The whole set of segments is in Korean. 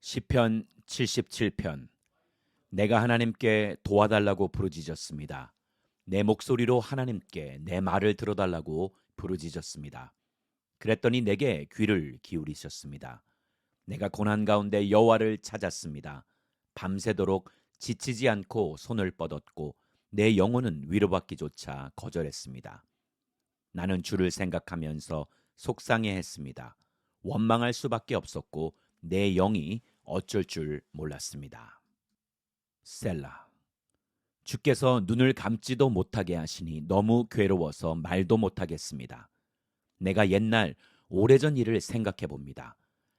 시편 77편. 내가 하나님께 도와달라고 부르짖었습니다. 내 목소리로 하나님께 내 말을 들어달라고 부르짖었습니다. 그랬더니 내게 귀를 기울이셨습니다. 내가 고난 가운데 여호와를 찾았습니다. 밤새도록 지치지 않고 손을 뻗었고 내 영혼은 위로받기조차 거절했습니다. 나는 주를 생각하면서 속상해했습니다. 원망할 수밖에 없었고 내 영이 어쩔 줄 몰랐습니다. 셀라. 주께서 눈을 감지도 못하게 하시니 너무 괴로워서 말도 못하겠습니다. 내가 옛날 오래전 일을 생각해 봅니다.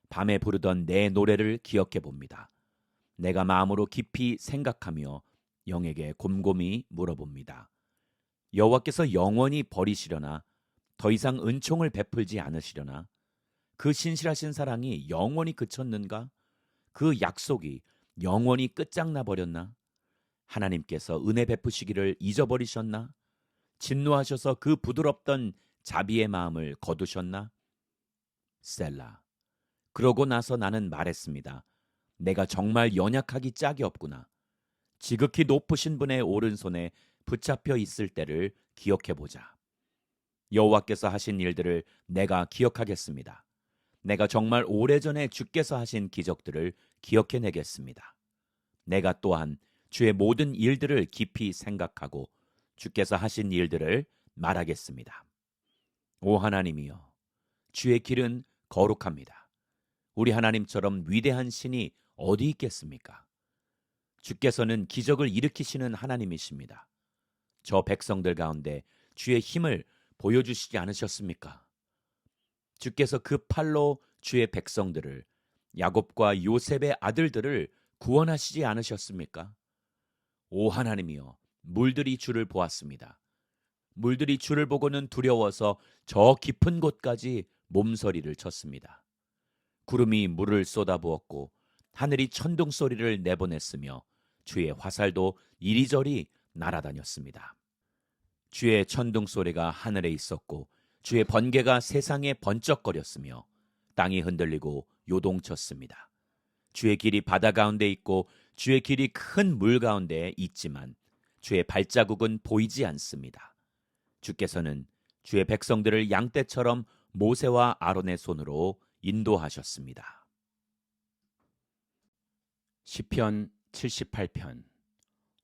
밤에 부르던 내 노래를 기억해 봅니다. 내가 마음으로 깊이 생각하며 영에게 곰곰이 물어봅니다. 여호와께서 영원히 버리시려나? 더 이상 은총을 베풀지 않으시려나? 그 신실하신 사랑이 영원히 그쳤는가? 그 약속이 영원히 끝장나 버렸나? 하나님께서 은혜 베푸시기를 잊어버리셨나? 진노하셔서 그 부드럽던 자비의 마음을 거두셨나? 셀라. 그러고 나서 나는 말했습니다. 내가 정말 연약하기 짝이 없구나. 지극히 높으신 분의 오른손에 붙잡혀 있을 때를 기억해 보자. 여호와께서 하신 일들을 내가 기억하겠습니다. 내가 정말 오래전에 주께서 하신 기적들을 기억해내겠습니다. 내가 또한 주의 모든 일들을 깊이 생각하고 주께서 하신 일들을 말하겠습니다. 오 하나님이여, 주의 길은 거룩합니다. 우리 하나님처럼 위대한 신이 어디 있겠습니까? 주께서는 기적을 일으키시는 하나님이십니다. 저 백성들 가운데 주의 힘을 보여주시지 않으셨습니까? 주께서 그 팔로 주의 백성들을, 야곱과 요셉의 아들들을 구원하시지 않으셨습니까? 오 하나님이여, 물들이 주를 보았습니다. 물들이 주를 보고는 두려워서 저 깊은 곳까지 몸서리를 쳤습니다. 구름이 물을 쏟아부었고 하늘이 천둥 소리를 내보냈으며 주의 화살도 이리저리 날아다녔습니다. 주의 천둥 소리가 하늘에 있었고 주의 번개가 세상에 번쩍거렸으며 땅이 흔들리고 요동쳤습니다. 주의 길이 바다 가운데 있고 주의 길이 큰 물 가운데 있지만 주의 발자국은 보이지 않습니다. 주께서는 주의 백성들을 양떼처럼 모세와 아론의 손으로 인도하셨습니다. 시편 78편.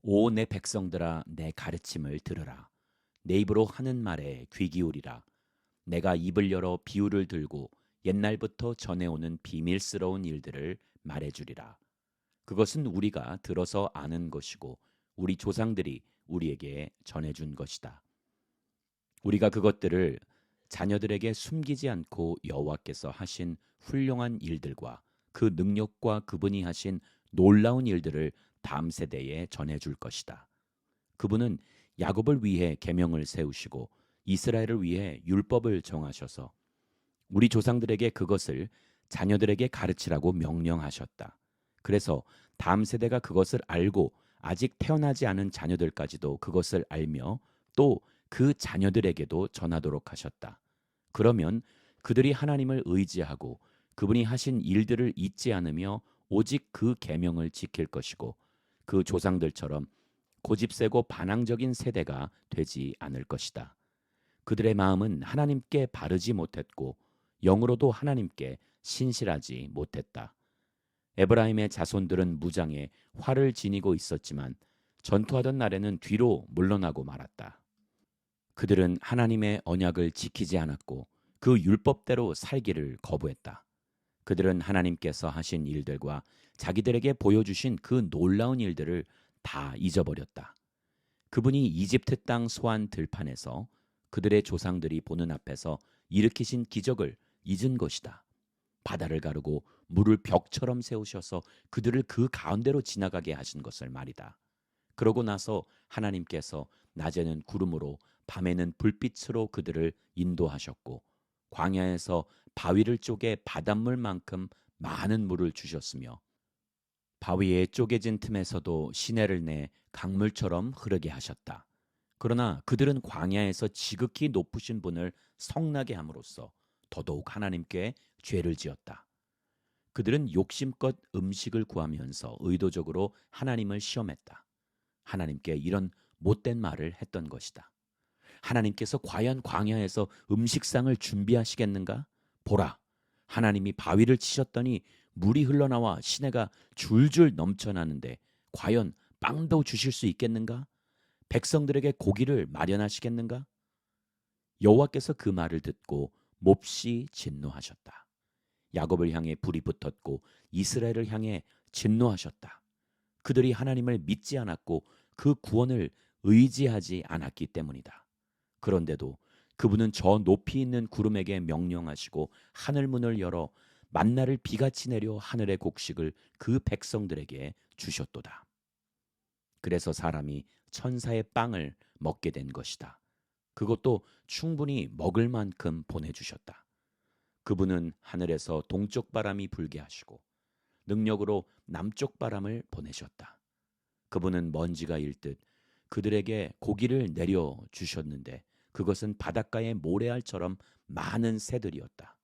오 내 백성들아, 내 가르침을 들으라. 내 입으로 하는 말에 귀 기울이라. 내가 입을 열어 비유를 들고 옛날부터 전해오는 비밀스러운 일들을 말해주리라. 그것은 우리가 들어서 아는 것이고 우리 조상들이 우리에게 전해준 것이다. 우리가 그것들을 자녀들에게 숨기지 않고 여호와께서 하신 훌륭한 일들과 그 능력과 그분이 하신 놀라운 일들을 다음 세대에 전해줄 것이다. 그분은 야곱을 위해 계명을 세우시고 이스라엘을 위해 율법을 정하셔서 우리 조상들에게 그것을 자녀들에게 가르치라고 명령하셨다. 그래서 다음 세대가 그것을 알고 아직 태어나지 않은 자녀들까지도 그것을 알며 또 그 자녀들에게도 전하도록 하셨다. 그러면 그들이 하나님을 의지하고 그분이 하신 일들을 잊지 않으며 오직 그 계명을 지킬 것이고 그 조상들처럼 고집세고 반항적인 세대가 되지 않을 것이다. 그들의 마음은 하나님께 바르지 못했고 영으로도 하나님께 신실하지 못했다. 에브라임의 자손들은 무장에 활을 지니고 있었지만 전투하던 날에는 뒤로 물러나고 말았다. 그들은 하나님의 언약을 지키지 않았고 그 율법대로 살기를 거부했다. 그들은 하나님께서 하신 일들과 자기들에게 보여주신 그 놀라운 일들을 다 잊어버렸다. 그분이 이집트 땅 소안 들판에서 그들의 조상들이 보는 앞에서 일으키신 기적을 잊은 것이다. 바다를 가르고 물을 벽처럼 세우셔서 그들을 그 가운데로 지나가게 하신 것을 말이다. 그러고 나서 하나님께서 낮에는 구름으로 밤에는 불빛으로 그들을 인도하셨고 광야에서 바위를 쪼개 바닷물만큼 많은 물을 주셨으며 바위에 쪼개진 틈에서도 시내를 내 강물처럼 흐르게 하셨다. 그러나 그들은 광야에서 지극히 높으신 분을 성나게 함으로써 더더욱 하나님께 죄를 지었다. 그들은 욕심껏 음식을 구하면서 의도적으로 하나님을 시험했다. 하나님께 이런 못된 말을 했던 것이다. 하나님께서 과연 광야에서 음식상을 준비하시겠는가? 보라, 하나님이 바위를 치셨더니 물이 흘러나와 시내가 줄줄 넘쳐나는데 과연 빵도 주실 수 있겠는가? 백성들에게 고기를 마련하시겠는가? 여호와께서 그 말을 듣고 몹시 진노하셨다. 야곱을 향해 불이 붙었고 이스라엘을 향해 진노하셨다. 그들이 하나님을 믿지 않았고 그 구원을 의지하지 않았기 때문이다. 그런데도 그분은 저 높이 있는 구름에게 명령하시고 하늘 문을 열어 만나를 비같이 내려 하늘의 곡식을 그 백성들에게 주셨도다. 그래서 사람이 천사의 빵을 먹게 된 것이다. 그것도 충분히 먹을 만큼 보내주셨다. 그분은 하늘에서 동쪽 바람이 불게 하시고 능력으로 남쪽 바람을 보내셨다. 그분은 먼지가 일듯 그들에게 고기를 내려 주셨는데 그것은 바닷가의 모래알처럼 많은 새들이었다.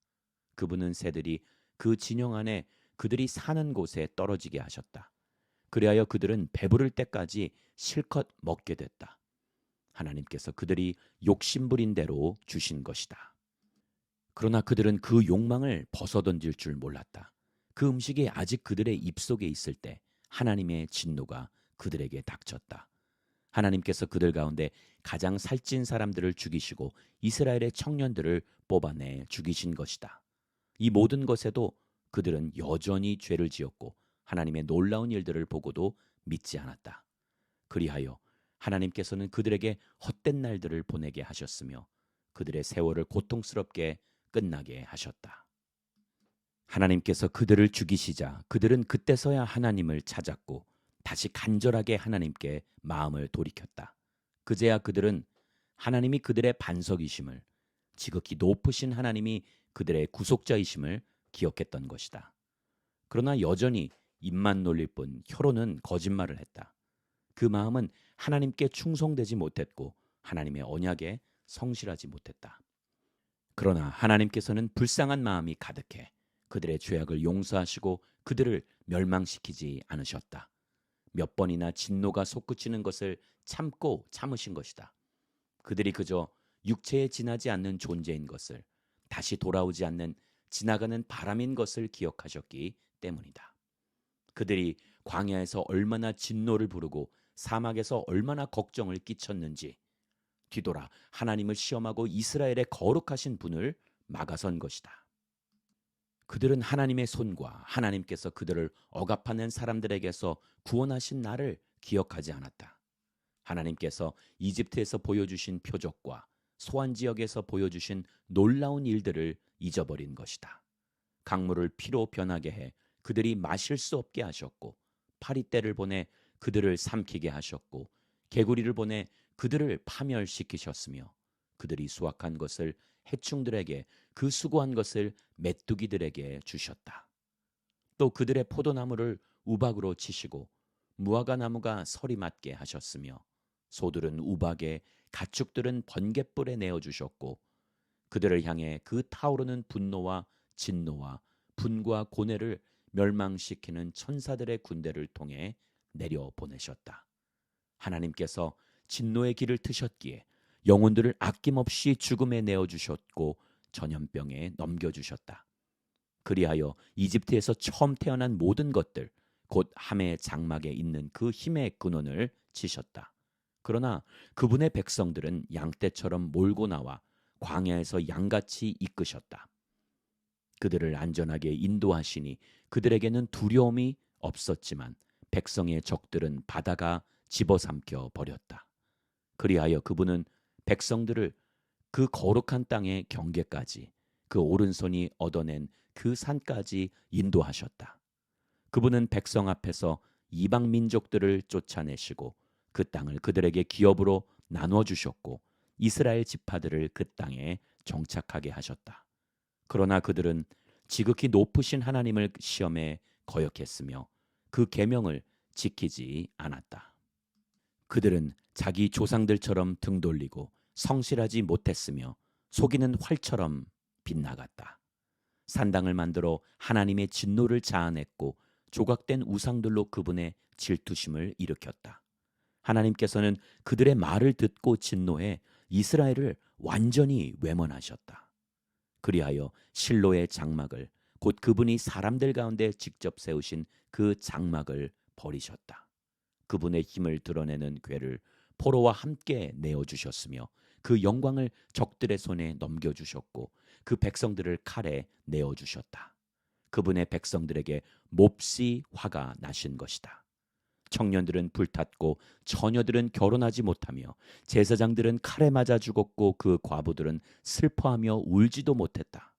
그분은 새들이 그 진영 안에 그들이 사는 곳에 떨어지게 하셨다. 그리하여 그들은 배부를 때까지 실컷 먹게 됐다. 하나님께서 그들이 욕심부린 대로 주신 것이다. 그러나 그들은 그 욕망을 벗어던질 줄 몰랐다. 그 음식이 아직 그들의 입속에 있을 때 하나님의 진노가 그들에게 닥쳤다. 하나님께서 그들 가운데 가장 살찐 사람들을 죽이시고 이스라엘의 청년들을 뽑아내 죽이신 것이다. 이 모든 것에도 그들은 여전히 죄를 지었고 하나님의 놀라운 일들을 보고도 믿지 않았다. 그리하여 하나님께서는 그들에게 헛된 날들을 보내게 하셨으며 그들의 세월을 고통스럽게 끝나게 하셨다. 하나님께서 그들을 죽이시자 그들은 그때서야 하나님을 찾았고 다시 간절하게 하나님께 마음을 돌이켰다. 그제야 그들은 하나님이 그들의 반석이심을, 지극히 높으신 하나님이 그들의 구속자이심을 기억했던 것이다. 그러나 여전히 입만 놀릴 뿐 혀로는 거짓말을 했다. 그 마음은 하나님께 충성되지 못했고 하나님의 언약에 성실하지 못했다. 그러나 하나님께서는 불쌍한 마음이 가득해 그들의 죄악을 용서하시고 그들을 멸망시키지 않으셨다. 몇 번이나 진노가 솟구치는 것을 참고 참으신 것이다. 그들이 그저 육체에 지나지 않는 존재인 것을, 다시 돌아오지 않는 지나가는 바람인 것을 기억하셨기 때문이다. 그들이 광야에서 얼마나 진노를 부르고 사막에서 얼마나 걱정을 끼쳤는지 뒤돌아 하나님을 시험하고 이스라엘의 거룩하신 분을 막아선 것이다. 그들은 하나님의 손과 하나님께서 그들을 억압하는 사람들에게서 구원하신 날을 기억하지 않았다. 하나님께서 이집트에서 보여주신 표적과 소환 지역에서 보여주신 놀라운 일들을 잊어버린 것이다. 강물을 피로 변하게 해 그들이 마실 수 없게 하셨고 파리떼를 보내 그들을 삼키게 하셨고 개구리를 보내 그들을 파멸시키셨으며 그들이 수확한 것을 해충들에게 그 수고한 것을 메뚜기들에게 주셨다. 또 그들의 포도나무를 우박으로 치시고 무화과 나무가 서리 맞게 하셨으며 소들은 우박에 가축들은 번갯불에 내어 주셨고 그들을 향해 그 타오르는 분노와 진노와 분과 고뇌를 멸망시키는 천사들의 군대를 통해 내려 보내셨다. 하나님께서 진노의 길을 트셨기에 영혼들을 아낌없이 죽음에 내어 주셨고 전염병에 넘겨 주셨다. 그리하여 이집트에서 처음 태어난 모든 것들 곧 함의 장막에 있는 그 힘의 근원을 치셨다. 그러나 그분의 백성들은 양떼처럼 몰고 나와 광야에서 양같이 이끄셨다. 그들을 안전하게 인도하시니 그들에게는 두려움이 없었지만 백성의 적들은 바다가 집어삼켜 버렸다. 그리하여 그분은 백성들을 그 거룩한 땅의 경계까지 그 오른손이 얻어낸 그 산까지 인도하셨다. 그분은 백성 앞에서 이방 민족들을 쫓아내시고 그 땅을 그들에게 기업으로 나눠 주셨고 이스라엘 지파들을 그 땅에 정착하게 하셨다. 그러나 그들은 지극히 높으신 하나님을 시험에 거역했으며 그 계명을 지키지 않았다. 그들은 자기 조상들처럼 등 돌리고 성실하지 못했으며 속이는 활처럼 빗나갔다. 산당을 만들어 하나님의 진노를 자아냈고 조각된 우상들로 그분의 질투심을 일으켰다. 하나님께서는 그들의 말을 듣고 진노해 이스라엘을 완전히 외면하셨다. 그리하여 실로의 장막을, 곧 그분이 사람들 가운데 직접 세우신 그 장막을 버리셨다. 그분의 힘을 드러내는 궤를 포로와 함께 내어주셨으며 그 영광을 적들의 손에 넘겨주셨고 그 백성들을 칼에 내어주셨다. 그분의 백성들에게 몹시 화가 나신 것이다. 청년들은 불탔고 처녀들은 결혼하지 못하며 제사장들은 칼에 맞아 죽었고 그 과부들은 슬퍼하며 울지도 못했다.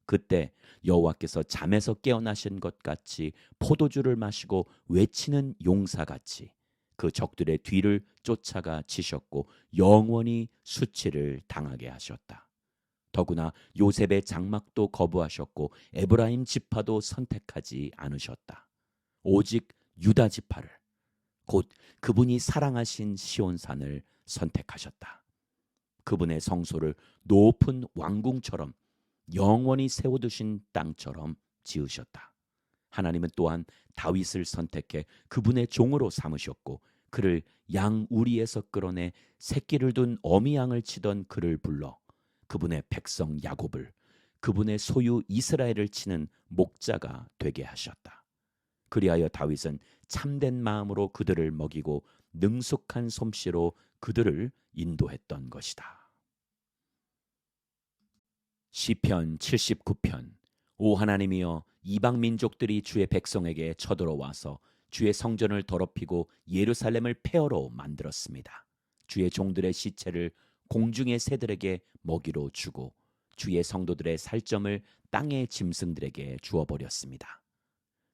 그때 여호와께서 잠에서 깨어나신 것 같이 포도주를 마시고 외치는 용사같이 그 적들의 뒤를 쫓아가 치셨고 영원히 수치를 당하게 하셨다. 더구나 요셉의 장막도 거부하셨고 에브라임 지파도 선택하지 않으셨다. 오직 유다 지파를, 곧 그분이 사랑하신 시온산을 선택하셨다. 그분의 성소를 높은 왕궁처럼 영원히 세워두신 땅처럼 지으셨다. 하나님은 또한 다윗을 선택해 그분의 종으로 삼으셨고 그를 양 우리에서 끌어내 새끼를 둔 어미 양을 치던 그를 불러 그분의 백성 야곱을, 그분의 소유 이스라엘을 치는 목자가 되게 하셨다. 그리하여 다윗은 참된 마음으로 그들을 먹이고 능숙한 솜씨로 그들을 인도했던 것이다. 시편 79편. 오 하나님이여, 이방 민족들이 주의 백성에게 쳐들어와서 주의 성전을 더럽히고 예루살렘을 폐허로 만들었습니다. 주의 종들의 시체를 공중의 새들에게 먹이로 주고 주의 성도들의 살점을 땅의 짐승들에게 주어버렸습니다.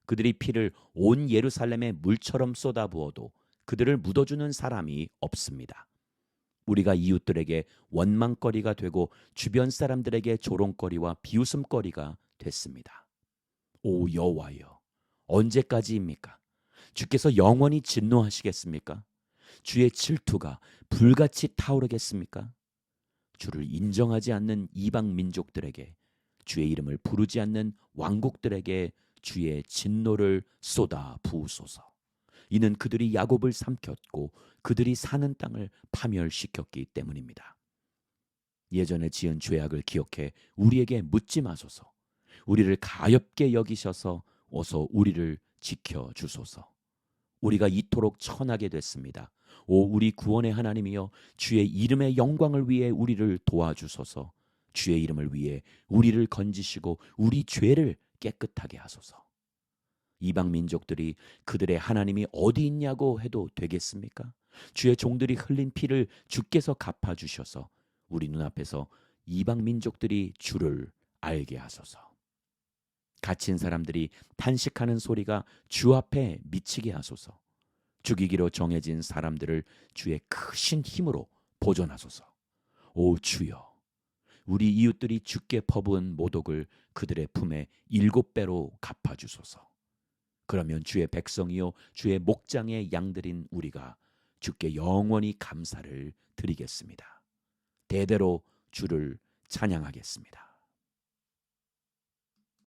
그들이 피를 온 예루살렘에 물처럼 쏟아부어도 그들을 묻어주는 사람이 없습니다. 우리가 이웃들에게 원망거리가 되고 주변 사람들에게 조롱거리와 비웃음거리가 됐습니다. 오 여호와여, 언제까지입니까? 주께서 영원히 진노하시겠습니까? 주의 질투가 불같이 타오르겠습니까? 주를 인정하지 않는 이방 민족들에게, 주의 이름을 부르지 않는 왕국들에게 주의 진노를 쏟아 부으소서. 이는 그들이 야곱을 삼켰고 그들이 사는 땅을 파멸시켰기 때문입니다. 예전에 지은 죄악을 기억해 우리에게 묻지 마소서. 우리를 가엾게 여기셔서 어서 우리를 지켜주소서. 우리가 이토록 천하게 됐습니다. 오 우리 구원의 하나님이여, 주의 이름의 영광을 위해 우리를 도와주소서. 주의 이름을 위해 우리를 건지시고 우리 죄를 깨끗하게 하소서. 이방 민족들이 그들의 하나님이 어디 있냐고 해도 되겠습니까? 주의 종들이 흘린 피를 주께서 갚아주셔서 우리 눈앞에서 이방 민족들이 주를 알게 하소서. 갇힌 사람들이 탄식하는 소리가 주 앞에 미치게 하소서. 죽이기로 정해진 사람들을 주의 크신 힘으로 보존하소서. 오 주여, 우리 이웃들이 주께 퍼부은 모독을 그들의 품에 7배로 갚아주소서. 그러면 주의 백성이요 주의 목장의 양들인 우리가 주께 영원히 감사를 드리겠습니다. 대대로 주를 찬양하겠습니다.